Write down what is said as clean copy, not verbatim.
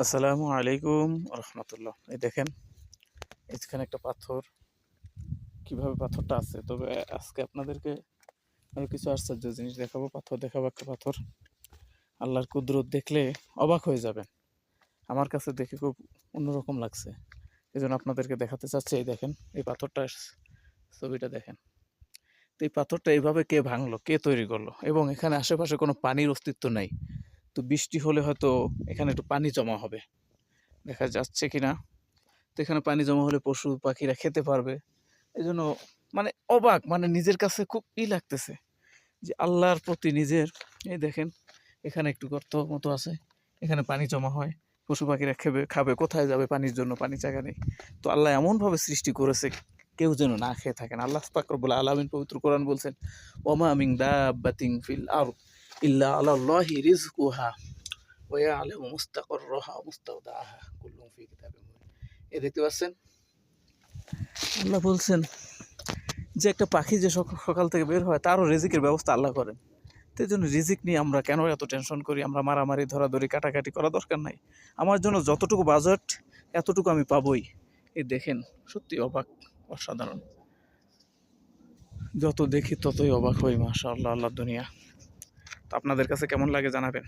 আসসালামু আলাইকুম রহমতুল্লাহ। এই দেখেন, এখানে একটা পাথর, কিভাবে পাথরটা আছে। তবে আজকে আপনাদেরকে আমি কিছু আশ্চর্য জিনিস দেখাবো। পাথর দেখাবো, একটা পাথর, আল্লাহর কুদরত দেখলে অবাক হয়ে যাবেন। আমার কাছে দেখে খুব অন্যরকম লাগছে, এই জন্য আপনাদেরকে দেখাতে চাচ্ছি। এই দেখেন, এই পাথরটা, ছবিটা দেখেন। তো এই পাথরটা এইভাবে কে ভাঙলো, কে তৈরি করলো? এবং এখানে আশেপাশে কোনো পানির অস্তিত্ব নাই। তো বৃষ্টি হলে হয়তো এখানে একটু পানি জমা হবে, দেখা যাচ্ছে কিনা। তো এখানে পানি জমা হলে পশু পাখিরা খেতে পারবে। এই জন্য মানে অবাক, মানে নিজের কাছে খুব লাগতেছে যে আল্লাহর প্রতি নিজের। এই দেখেন, এখানে একটু গর্ত মতো আছে, এখানে পানি জমা হয়, পশু পাখিরা খাবে, কোথায় যাবে পানির জন্য? পানি জায়গা নেই। তো আল্লাহ এমনভাবে সৃষ্টি করেছে কেউ যেন না খেয়ে থাকেন। আল্লাহ পাক রব্বুল আলামিন পবিত্র কোরআন বলছেন, ওমা মিন দাব্বাতিন ফিল আরদ ইল্লা আলাল্লাহি রিজকুহা ওয়া ইয়ালামু মুস্তাকাররাহা ওয়া মুস্তাওদাআহা কুল্লুন ফি কিতাবিন মুবিন। এই দেখতে পাচ্ছেন, আল্লাহ বলছেন যে একটা পাখি যে সকাল থেকে বের হয়, তারও রিজিকের ব্যবস্থা আল্লাহ করেন। তো এই জন্য রিজিক নিয়ে আমরা কেন এত টেনশন করি? আমরা মারামারি, ধরাধরি, কাটাকাটি করা দরকার নাই। আমার জন্য যতটুকু বাজেট, এতটুকু আমি পাবোই। এই দেখেন, সত্যি অবাক, অসাধারণ। যত দেখি ততই অবাক হই। মাশাআল্লাহ, আল্লাহর দুনিয়া। তো আপনাদের কাছে কেমন লাগে জানাবেন।